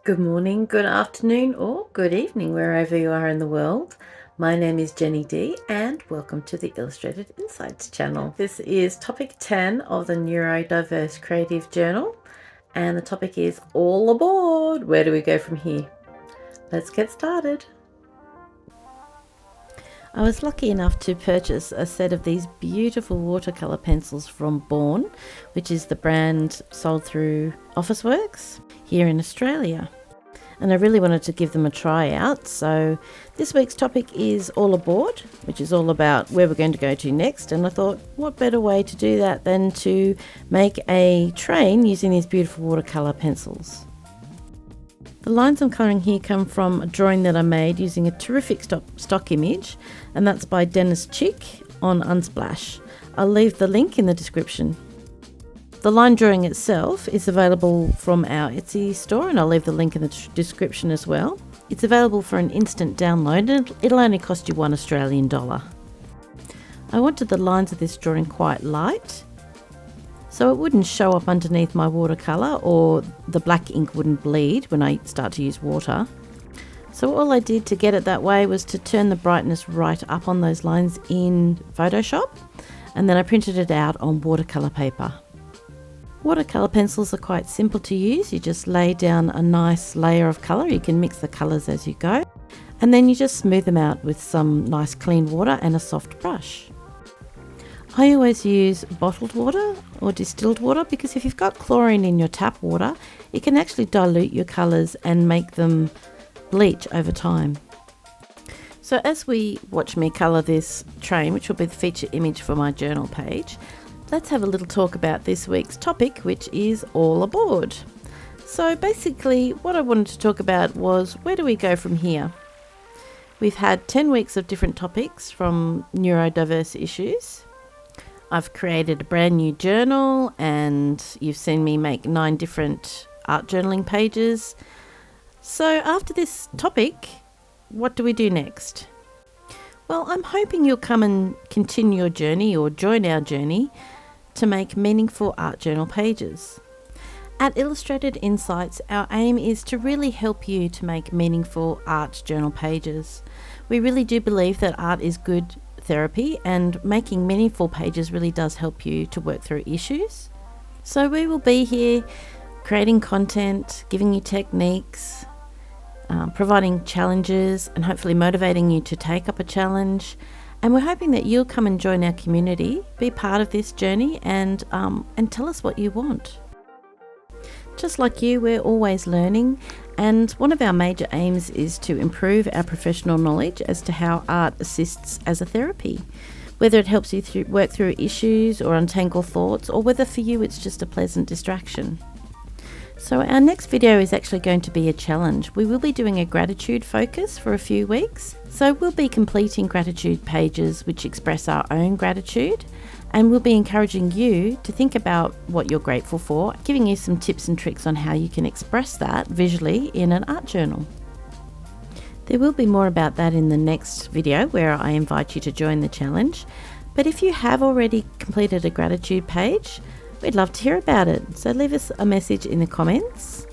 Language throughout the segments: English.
Good morning, good afternoon, or good evening, wherever you are in the world. My name is Jenny D, and welcome to the Illustrated Insights channel. This is topic 10 of the Neurodiverse Creative Journal, and the topic is all aboard. Where do we go from here? Let's get started. I was lucky enough to purchase a set of these beautiful watercolour pencils from Bourne, which is the brand sold through Officeworks here in Australia. And I really wanted to give them a try out. So this week's topic is all aboard, which is all about where we're going to go to next. And I thought, what better way to do that than to make a train using these beautiful watercolour pencils. The lines I'm colouring here come from a drawing that I made using a terrific stock image, and that's by Dennis Chick on Unsplash. I'll leave the link in the description. The line drawing itself is available from our Etsy store, and I'll leave the link in the description as well. It's available for an instant download, and it'll only cost you $1 Australian. I wanted the lines of this drawing quite light, so it wouldn't show up underneath my watercolour, or the black ink wouldn't bleed when I start to use water. So all I did to get it that way was to turn the brightness right up on those lines in Photoshop, and then I printed it out on watercolour paper. Watercolour pencils are quite simple to use. You just lay down a nice layer of colour. You can mix the colours as you go, and then you just smooth them out with some nice clean water and a soft brush. I always use bottled water or distilled water, because if you've got chlorine in your tap water, it can actually dilute your colours and make them bleach over time. So as we watch me colour this train, which will be the feature image for my journal page, let's have a little talk about this week's topic, which is all aboard. So basically what I wanted to talk about was, where do we go from here? We've had 10 weeks of different topics from neurodiverse issues. I've created a brand new journal, and you've seen me make 9 different art journaling pages. So after this topic, what do we do next? Well, I'm hoping you'll come and continue your journey, or join our journey, to make meaningful art journal pages. At Illustrated Insights, our aim is to really help you to make meaningful art journal pages. We really do believe that art is good therapy, and making meaningful pages really does help you to work through issues. So we will be here creating content, giving you techniques, providing challenges, and hopefully motivating you to take up a challenge. And we're hoping that you'll come and join our community, be part of this journey, and tell us what you want. Just like you, we're always learning, and one of our major aims is to improve our professional knowledge as to how art assists as a therapy, whether it helps you work through issues or untangle thoughts, or whether for you it's just a pleasant distraction. So our next video is actually going to be a challenge. We will be doing a gratitude focus for a few weeks. So we'll be completing gratitude pages which express our own gratitude, and we'll be encouraging you to think about what you're grateful for, giving you some tips and tricks on how you can express that visually in an art journal. There will be more about that in the next video, where I invite you to join the challenge. But if you have already completed a gratitude page, we'd love to hear about it. So leave us a message in the comments,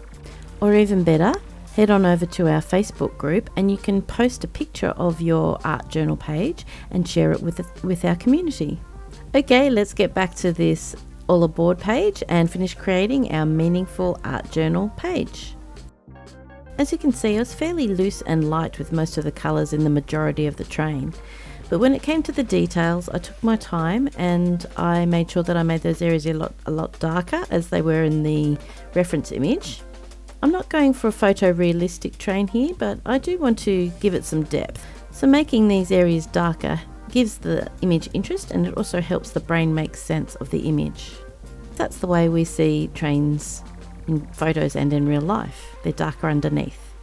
or even better, head on over to our Facebook group, and you can post a picture of your art journal page and share it with our community. Okay, let's get back to this all aboard page and finish creating our meaningful art journal page. As you can see, I was fairly loose and light with most of the colours in the majority of the train. But when it came to the details, I took my time, and I made sure that I made those areas a lot darker, as they were in the reference image. I'm not going for a photorealistic train here, but I do want to give it some depth. So making these areas darker gives the image interest, and it also helps the brain make sense of the image. That's the way we see trains in photos and in real life. They're darker underneath.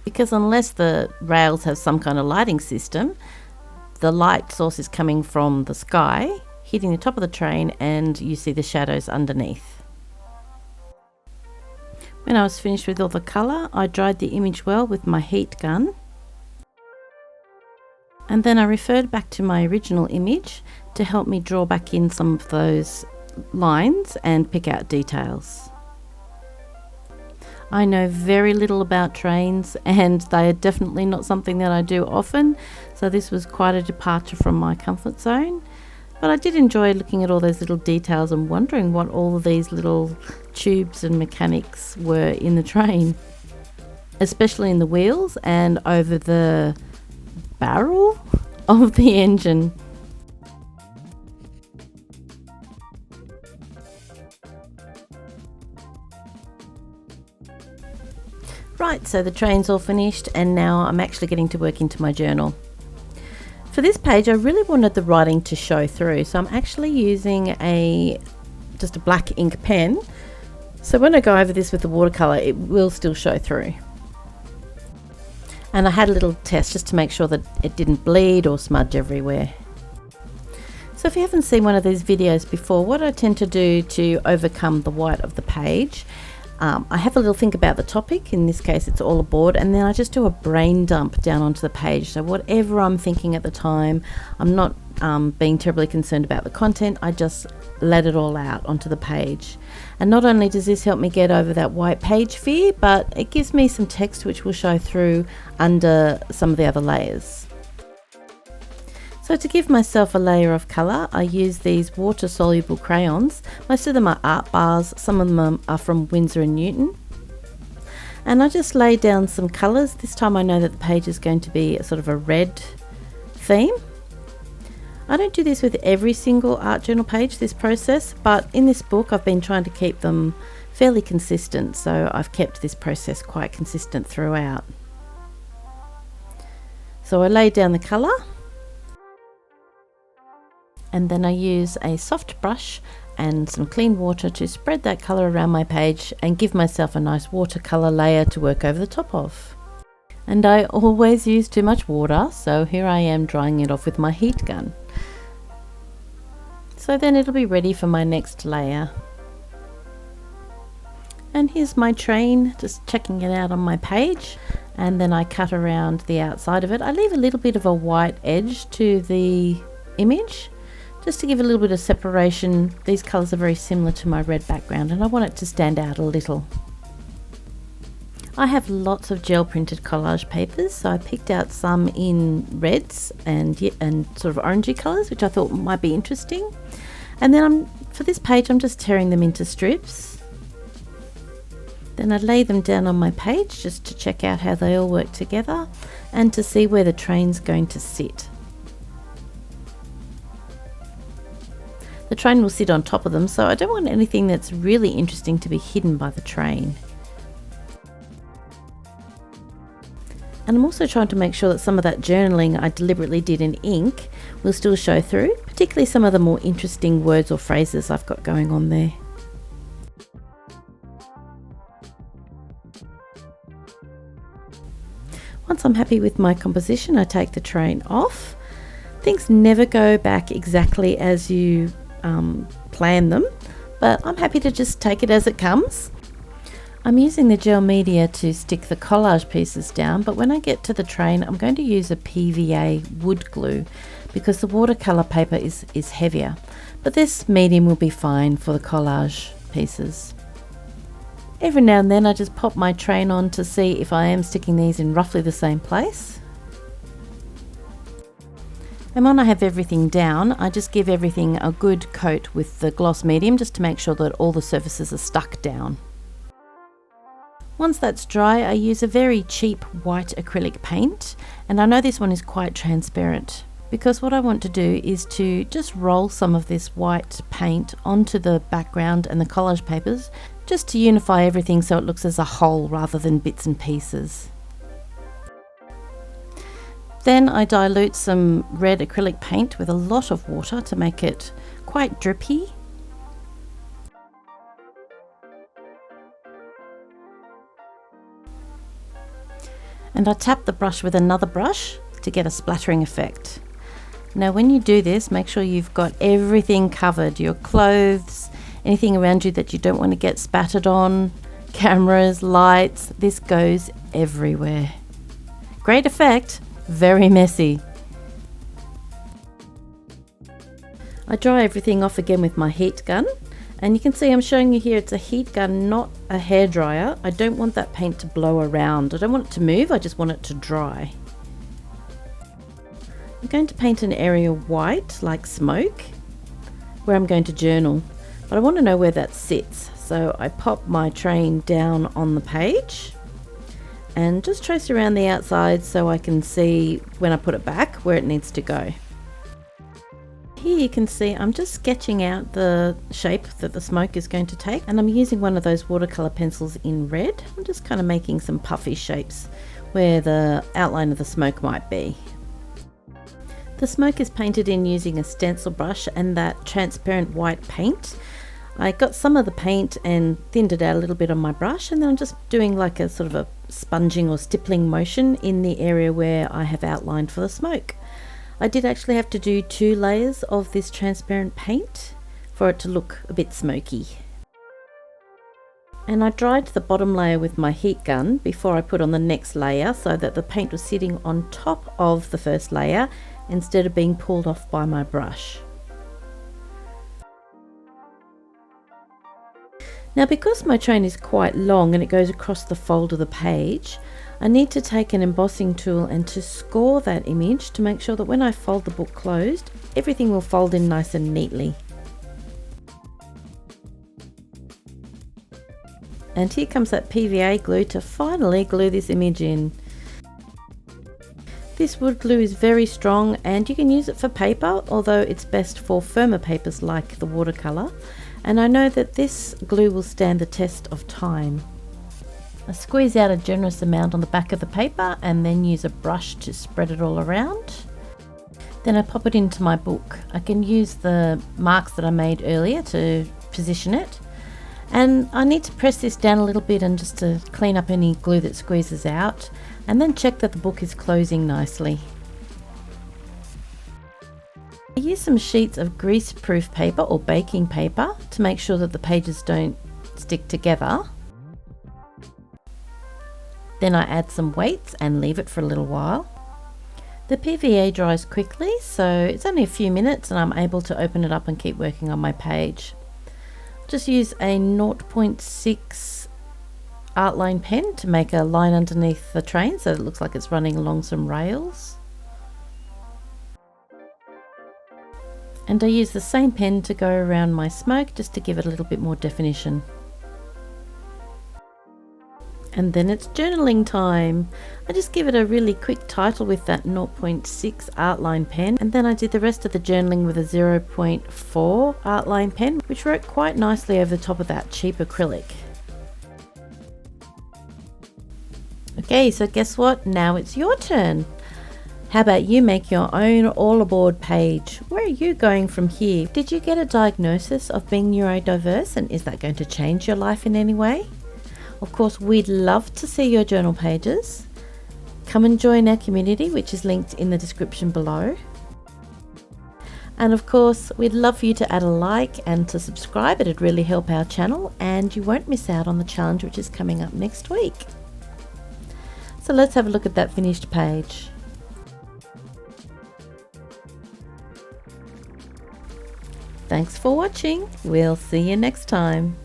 Because unless the rails have some kind of lighting system, the light source is coming from the sky, hitting the top of the train, and you see the shadows underneath. When I was finished with all the colour, I dried the image well with my heat gun. And then I referred back to my original image to help me draw back in some of those lines and pick out details. I know very little about trains, and they are definitely not something that I do often, so this was quite a departure from my comfort zone. But I did enjoy looking at all those little details and wondering what all of these little tubes and mechanics were in the train, especially in the wheels and over the barrel of the engine. Right, so the train's all finished and now I'm actually getting to work into my journal. For this page I really wanted the writing to show through, so I'm actually using just a black ink pen, so when I go over this with the watercolour it will still show through. And I had a little test just to make sure that it didn't bleed or smudge everywhere. So if you haven't seen one of these videos before, what I tend to do to overcome the white of the page, I have a little think about the topic, in this case it's all aboard, and then I just do a brain dump down onto the page. So whatever I'm thinking at the time, I'm not being terribly concerned about the content, I just let it all out onto the page. And not only does this help me get over that white page fear, but it gives me some text which will show through under some of the other layers. So to give myself a layer of colour, I use these water-soluble crayons. Most of them are art bars, some of them are from Winsor & Newton. And I just lay down some colours. This time I know that the page is going to be a sort of a red theme. I don't do this with every single art journal page, this process, but in this book I've been trying to keep them fairly consistent, so I've kept this process quite consistent throughout. So I lay down the colour, and then I use a soft brush and some clean water to spread that colour around my page and give myself a nice watercolour layer to work over the top of. And I always use too much water, so here I am drying it off with my heat gun. So then it'll be ready for my next layer. And here's my train, just checking it out on my page, and then I cut around the outside of it. I leave a little bit of a white edge to the image, just to give a little bit of separation. These colours are very similar to my red background and I want it to stand out a little. I have lots of gel printed collage papers, so I picked out some in reds and sort of orangey colours, which I thought might be interesting. And then for this page I'm just tearing them into strips. Then I lay them down on my page just to check out how they all work together and to see where the train's going to sit. The train will sit on top of them, so I don't want anything that's really interesting to be hidden by the train. And I'm also trying to make sure that some of that journaling I deliberately did in ink will still show through, particularly some of the more interesting words or phrases I've got going on there. Once I'm happy with my composition, I take the train off. Things never go back exactly as you plan them, but I'm happy to just take it as it comes. I'm using the gel media to stick the collage pieces down, but when I get to the train I'm going to use a PVA wood glue because the watercolour paper is heavier, but this medium will be fine for the collage pieces. Every now and then I just pop my train on to see if I am sticking these in roughly the same place. And when I have everything down, I just give everything a good coat with the gloss medium just to make sure that all the surfaces are stuck down. Once that's dry, I use a very cheap white acrylic paint, and I know this one is quite transparent because what I want to do is to just roll some of this white paint onto the background and the collage papers just to unify everything so it looks as a whole rather than bits and pieces. Then I dilute some red acrylic paint with a lot of water to make it quite drippy. And I tap the brush with another brush to get a splattering effect. Now when you do this, make sure you've got everything covered, your clothes, anything around you that you don't want to get spattered on, cameras, lights, this goes everywhere. Great effect. Very messy. I dry everything off again with my heat gun, And you can see I'm showing you here it's a heat gun, not a hairdryer. I don't want that paint to blow around. I don't want it to move, I just want it to dry. I'm going to paint an area white, like smoke, where I'm going to journal. But I want to know where that sits. So I pop my train down on the page and just trace around the outside so I can see when I put it back where it needs to go. Here you can see I'm just sketching out the shape that the smoke is going to take, and I'm using one of those watercolour pencils in red. I'm just kind of making some puffy shapes where the outline of the smoke might be. The smoke is painted in using a stencil brush and that transparent white paint. I got some of the paint and thinned it out a little bit on my brush, and then I'm just doing like a sort of a sponging or stippling motion in the area where I have outlined for the smoke. I did actually have to do 2 layers of this transparent paint for it to look a bit smoky. And I dried the bottom layer with my heat gun before I put on the next layer so that the paint was sitting on top of the first layer instead of being pulled off by my brush. Now, because my train is quite long and it goes across the fold of the page, I need to take an embossing tool and to score that image to make sure that when I fold the book closed, everything will fold in nice and neatly. And here comes that PVA glue to finally glue this image in. This wood glue is very strong and you can use it for paper, although it's best for firmer papers like the watercolour. And I know that this glue will stand the test of time. I squeeze out a generous amount on the back of the paper and then use a brush to spread it all around. Then I pop it into my book. I can use the marks that I made earlier to position it. And I need to press this down a little bit and just to clean up any glue that squeezes out, and then check that the book is closing nicely. I use some sheets of grease-proof paper or baking paper to make sure that the pages don't stick together. Then I add some weights and leave it for a little while. The PVA dries quickly, so it's only a few minutes and I'm able to open it up and keep working on my page. Just use a 0.6 artline pen to make a line underneath the train so it looks like it's running along some rails. And I use the same pen to go around my smoke just to give it a little bit more definition. And then it's journaling time. I just give it a really quick title with that 0.6 artline pen, and then I did the rest of the journaling with a 0.4 artline pen, which wrote quite nicely over the top of that cheap acrylic. Okay, so guess what? Now it's your turn. How about you make your own all aboard page? Where are you going from here? Did you get a diagnosis of being neurodiverse, and is that going to change your life in any way? Of course, we'd love to see your journal pages. Come and join our community, which is linked in the description below. And of course, we'd love for you to add a like and to subscribe. It'd really help our channel, and you won't miss out on the challenge which is coming up next week. So let's have a look at that finished page. Thanks for watching. We'll see you next time.